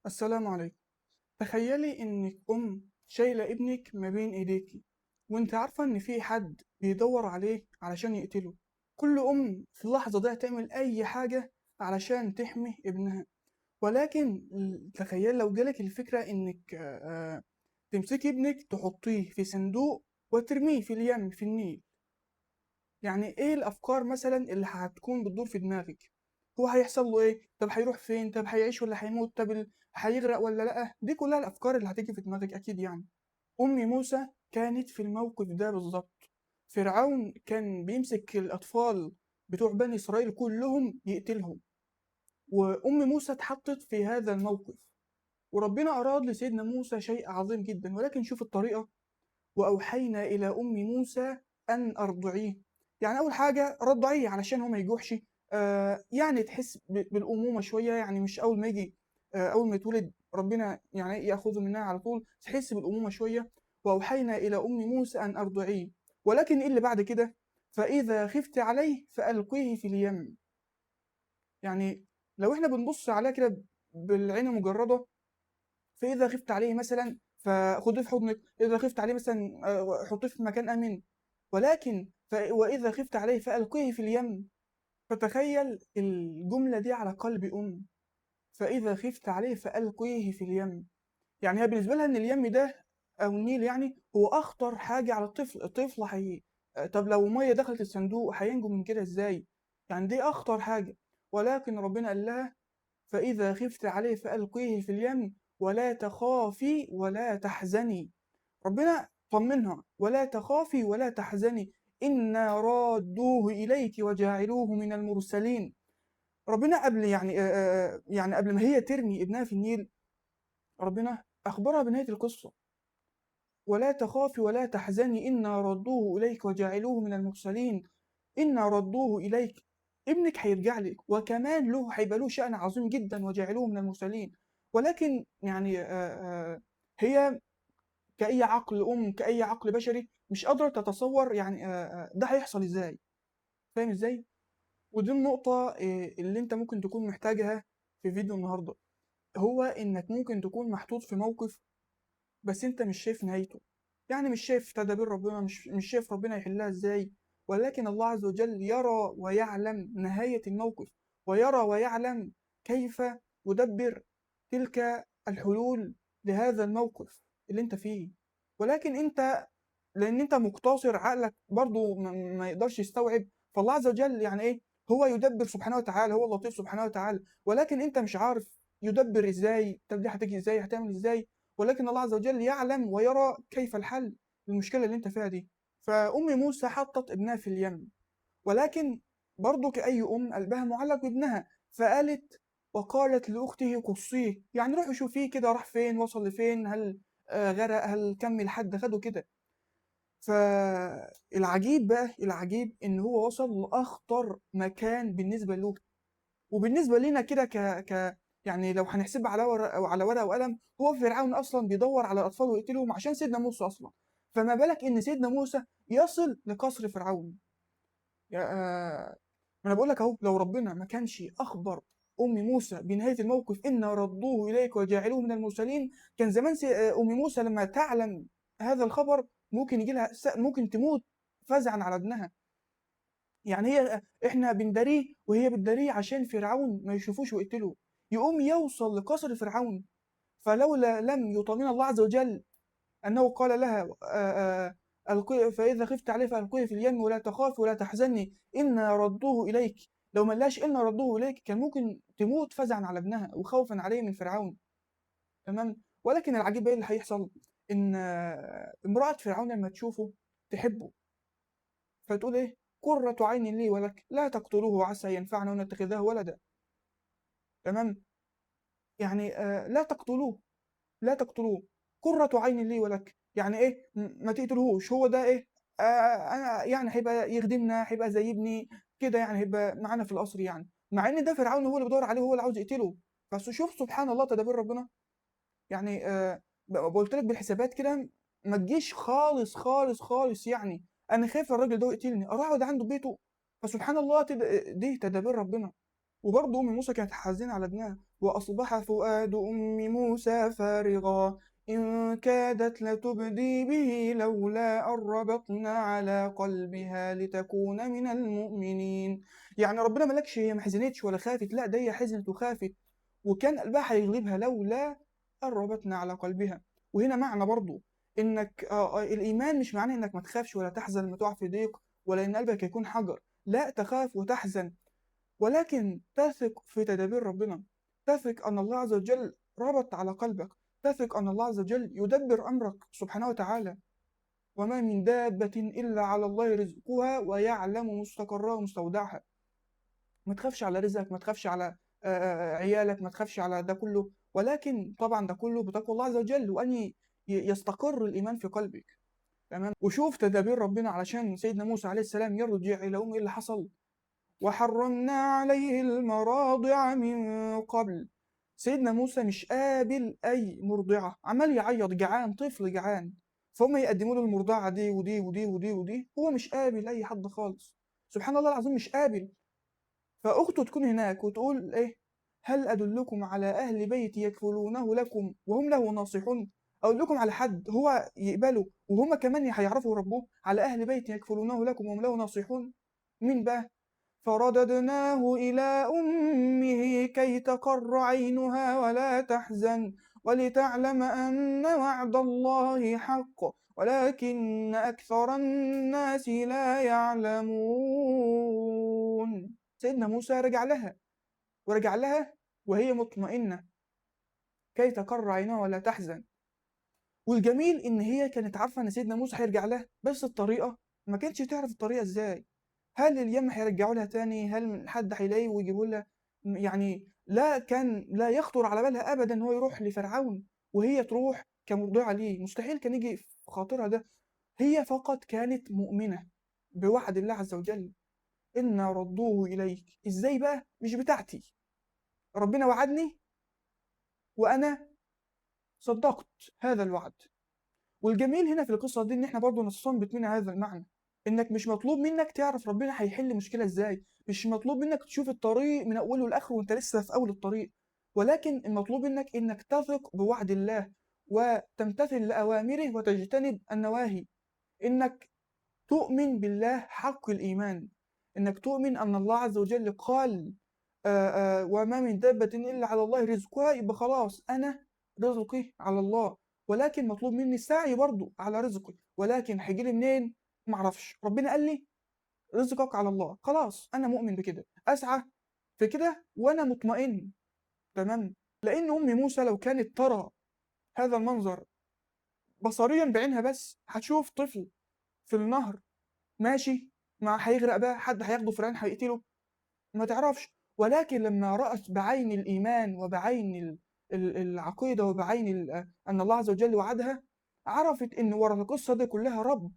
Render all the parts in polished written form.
السلام عليكم. تخيلي إنك أم شايلة ابنك ما بين إيديكي، وإنت عارفة إن في حد بيدور عليه علشان يقتله. كل أم في اللحظة دي هتعمل أي حاجة علشان تحمي ابنها. ولكن تخيل لو جالك الفكرة إنك تمسكي ابنك تحطيه في صندوق وترميه في اليم في النيل. يعني ايه الافكار مثلا اللي هتكون بتدور في دماغك؟ هو هيحصل له ايه؟ طب هيروح فين؟ طب هيعيش ولا هيموت؟ طب هيغرق ولا لا؟ دي كلها الافكار اللي هتيجي في دماغك اكيد يعني. ام موسى كانت في الموقف ده بالظبط. فرعون كان بيمسك الاطفال بتوع بني اسرائيل كلهم يقتلهم، وام موسى اتحطت في هذا الموقف. وربنا اراد لسيدنا موسى شيء عظيم جدا، ولكن شوف الطريقه. وأوحينا إلى أم موسى أن أرضعيه. يعني أول حاجة رضعيه علشان هو ما يجوعش. يعني تحس بالأمومة شوية، يعني مش أول ما يجي أول ما يتولد ربنا يعني يأخذه منها على طول، تحس بالأمومة شوية. وأوحينا إلى أم موسى أن أرضعيه. ولكن إيه اللي بعد كده؟ فإذا خفت عليه فألقيه في اليم. يعني لو إحنا بنبص عليها كده بالعين المجردة، فإذا خفت عليه مثلا فخذيه في حضنك، إذا خفت عليه مثلا حطيه في مكان آمن. ولكن وإذا خفت عليه فألقيه في اليم. فتخيل الجملة دي على قلب أم. فإذا خفت عليه فألقيه في اليم. يعني هي بالنسبة لها إن اليم ده أو النيل يعني هو أخطر حاجة على الطفل. الطفل طب لو مية دخلت الصندوق هينجو من كده إزاي؟ يعني دي أخطر حاجة. ولكن ربنا قال لها فإذا خفت عليه فألقيه في اليم ولا تخافي ولا تحزني. ربنا طمنها: ولا تخافي ولا تحزني إنا رادوه إليك وجاعلوه من المرسلين. ربنا قبل يعني قبل ما هي ترمي ابنها في النيل، ربنا أخبرها بنهاية القصة: ولا تخافي ولا تحزني إنا ردوه إليك وجاعلوه من المرسلين. إنا ردوه إليك، ابنك هيرجع لك، وكمان هيبقى له شأن عظيم جدا وجاعلوه من المرسلين. ولكن يعني هي كأي عقل أم، كأي عقل بشري مش قادرة تتصور يعني ده هيحصل إزاي. فاهم إزاي؟ ودي النقطة اللي أنت ممكن تكون محتاجها في فيديو النهاردة. هو إنك ممكن تكون محطوط في موقف بس انت مش شايف نهايته. يعني مش شايف تدابير ربنا، مش شايف ربنا يحلها ازاي. ولكن الله عز وجل يرى ويعلم نهاية الموقف، ويرى ويعلم كيف يدبر تلك الحلول لهذا الموقف اللي انت فيه. ولكن انت لان انت مقتصر، عقلك برضو ما يقدرش يستوعب. فالله عز وجل يعني ايه؟ هو يدبر سبحانه وتعالى، هو اللطيف سبحانه وتعالى. ولكن انت مش عارف يدبر ازاي، طب دي هتيجي ازاي، هتعمل ازاي. ولكن الله عز وجل يعلم ويرى كيف الحل للمشكله اللي انت فيها دي. فام موسى حطت ابنها في اليم، ولكن برضو كأي أم قلبها معلق بابنها، فقالت وقالت لأخته قصيه. يعني روحي شوفيه كده، راح فين، وصل لفين، هل غرق، هل كمل حد خده كده. فالعجيب بقى، العجيب ان هو وصل لاخطر مكان بالنسبه له وبالنسبه لنا كده يعني لو هنحسبها على ورق او على ورقه وقلم، هو فرعون اصلا بيدور على الاطفال ويقتلهم عشان سيدنا موسى اصلا. فما بالك ان سيدنا موسى يصل لقصر فرعون؟ ما انا بقول لك اهو، لو ربنا ما كانش اخبر ام موسى بنهايه الموقف ان ردوه اليك وجاعلوه من المرسلين، كان زمان ام موسى لما تعلم هذا الخبر ممكن يجي لها ممكن تموت فزعا على ابنها. يعني هي احنا بنداريه وهي بتداريه عشان فرعون ما يشوفوش ويقتله، يقوم يوصل لقصر فرعون. فلولا لم يطمئن الله عز وجل أنه قال لها فإذا خفت عليه فألقيه في اليم ولا تخافي ولا تحزني إنا ردوه إليك. لو ما قالهاش إنا ردوه إليك كان ممكن تموت فزعا على ابنها وخوفا عليه من فرعون. تمام. ولكن العجيب إيه اللي هيحصل؟ إن امرأة فرعون لما تشوفه تحبه، فتقول إيه؟ قرة عين لي ولك لا تقتلوه عسى ينفعنا ونتخذه ولدا. تمام. يعني لا تقتلوه، لا تقتلوه، قرة عين لي ولك. يعني ايه ما تقتلهوش؟ هو ده ايه؟ انا يعني هيبقى يخدمنا، هيبقى زي ابني كده، يعني هيبقى معانا في القصر. يعني مع ان ده فرعون هو اللي بيدور عليه، هو اللي عاوز يقتله. بس شوف سبحان الله تدابير ربنا. يعني قلت لك بالحسابات كده ما تجيش خالص خالص خالص. يعني انا خايف الراجل ده يقتلني، اروح اقعد عنده بيته. فسبحان الله دي تدابير ربنا. وبرضه أم موسى كانت حزينة على ابنها: وأصبح فؤاد أم موسى فارغا إن كادت لتبدي به لولا أن ربطنا على قلبها لتكون من المؤمنين. يعني ربنا ملكش هي ما حزنتش ولا خافت، لا ده هي حزنت وخافت وكان قلبها هيغلبها لولا أن ربطنا على قلبها. وهنا معنى برضه إنك الإيمان مش معناه إنك ما تخافش ولا تحزن لما تقع في ضيق ولا إن قلبك يكون حجر، لا تخاف وتحزن، ولكن تثق في تدابير ربنا، تثق أن الله عز وجل ربط على قلبك، تثق أن الله عز وجل يدبر أمرك سبحانه وتعالى. وما من دابة إلا على الله رزقها ويعلم مستقرها ومستودعها. ما تخافش على رزقك، ما تخافش على عيالك، ما تخافش على ده كله، ولكن طبعا ده كله بتقوى الله عز وجل وأن يستقر الإيمان في قلبك. تمام. وشوف تدابير ربنا علشان سيدنا موسى عليه السلام يرجع إلى أمه. إيه اللي حصل؟ وحرمنا عليه المراضع من قبل. سيدنا موسى مش قابل أي مرضعة، عمال يعيط جعان، طفل جعان، فهم يقدموا له المرضعة دي ودي ودي ودي ودي، هو مش قابل أي حد خالص. سبحان الله العظيم مش قابل. فأخته تكون هناك وتقول إيه: هل أدلكم على أهل بيت يكفلونه لكم وهم له ناصحون؟ أقول لكم على حد هو يقبله وهم كمان هيعرفوا ربه، على أهل بيت يكفلونه لكم وهم له ناصحون. مين بقى؟ فرددناه إلى أمه كي تقر عينها ولا تحزن ولتعلم أن وعد الله حق ولكن أكثر الناس لا يعلمون. سيدنا موسى رجع لها، ورجع لها وهي مطمئنة كي تقر عينها ولا تحزن. والجميل إن هي كانت عارفة إن سيدنا موسى هيرجع لها، بس الطريقة ما كانتش تعرف الطريقة إزاي. هل اليم هيرجعوا لها تاني؟ هل حد هيلاقيه ويجيبوا لها؟ يعني لا يخطر على بالها أبدا إن هو يروح لفرعون وهي تروح كمرضعة ليه، مستحيل كان يجي في خاطرها ده. هي فقط كانت مؤمنة بوعد الله عز وجل: إنا ردوه إليك. إزاي بقى؟ مش بتاعتي، ربنا وعدني وأنا صدقت هذا الوعد. والجميل هنا في القصة دي إن إحنا برضه نستنبط منها هذا المعنى: إنك مش مطلوب منك تعرف ربنا هيحل مشكلة إزاي، مش مطلوب منك تشوف الطريق من أوله لآخره وأنت لسه في أول الطريق، ولكن المطلوب منك إنك تثق بوعد الله وتمتثل لأوامره وتجتنب النواهي. إنك تؤمن بالله حق الإيمان، إنك تؤمن أن الله عز وجل قال وما من دابة إلا على الله رزقها، يبقى خلاص أنا رزقي على الله، ولكن مطلوب مني السعي برضو على رزقي، ولكن هيجيلي منين؟ معرفش. ربنا قال لي رزقك على الله، خلاص أنا مؤمن بكده، أسعى في كده وأنا مطمئن. تمام. لأن أم موسى لو كانت ترى هذا المنظر بصريا بعينها بس، هتشوف طفل في النهر ماشي مع هيغرق بقى، حد هياخده فرعون هيقتله، ما تعرفش. ولكن لما رأت بعين الإيمان وبعين العقيدة وبعين أن الله عز وجل وعدها، عرفت إن ورا القصة دي كلها رب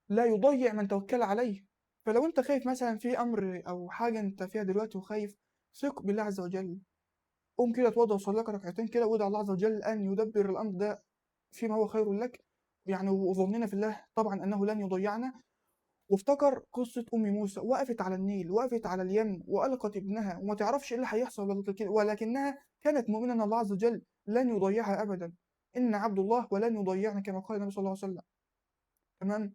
لا يضيع من توكل عليه. فلو أنت خايف مثلا في أمر أو حاجة أنت فيها دلوقتي وخايف، ثق بالله عز وجل. قوم كده اتوضى وصلي لك ركعتين كده وادعي الله عز وجل أن يدبر الأمر ده فيما هو خير لك. يعني وظننا في الله طبعا أنه لن يضيعنا. وافتكر قصة أم موسى، وقفت على النيل، وقفت على اليم وألقت ابنها وما تعرفش إيه اللي هيحصل، ولكنها كانت مؤمنة أن الله عز وجل لن يضيعها أبدا. إن عبد الله ولن يضيعنا كما قال النبي صلى الله عليه وسلم. تمام.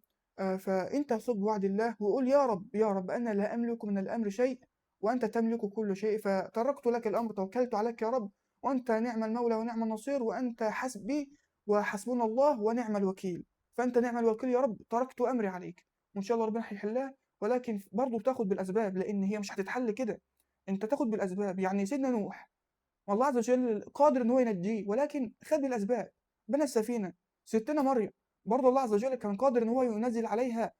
فأنت ثق بوعد الله وقول: يا رب يا رب أنا لا أملك من الأمر شيء وأنت تملك كل شيء، فتركت لك الأمر، توكلت عليك يا رب، وأنت نعم المولى ونعم النصير، وأنت حسبي وحسبنا الله ونعم الوكيل. فأنت نعم الوكيل يا رب، تركت أمري عليك وإن شاء الله ربنا هيحلها. ولكن برضه بتاخد بالأسباب لأن هي مش هتتحل كده، أنت تاخد بالأسباب. يعني سيدنا نوح والله عز وجل قادر ان هو ينجيه ولكن خد بالاسباب، بنى السفينه. ستنا مريم برضه الله عز وجل كان قادر ان هو ينزل عليها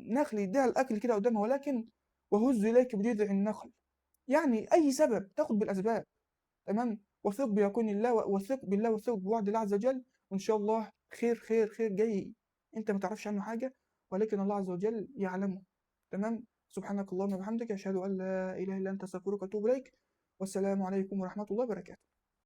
نخل يديها الاكل كده قدامها، ولكن وهز اليك بجذع النخل. يعني اي سبب تاخد بالاسباب. تمام. وثق بيكون الله، وثق بالله، وثق بوعد الله عز وجل، وان شاء الله خير خير خير جاي انت ما تعرفش عنه حاجه ولكن الله عز وجل يعلمه. تمام. سبحانك اللهم وبحمدك اشهد ان لا اله الا انت استغفرك واتوب اليك. والسلام عليكم ورحمه الله وبركاته.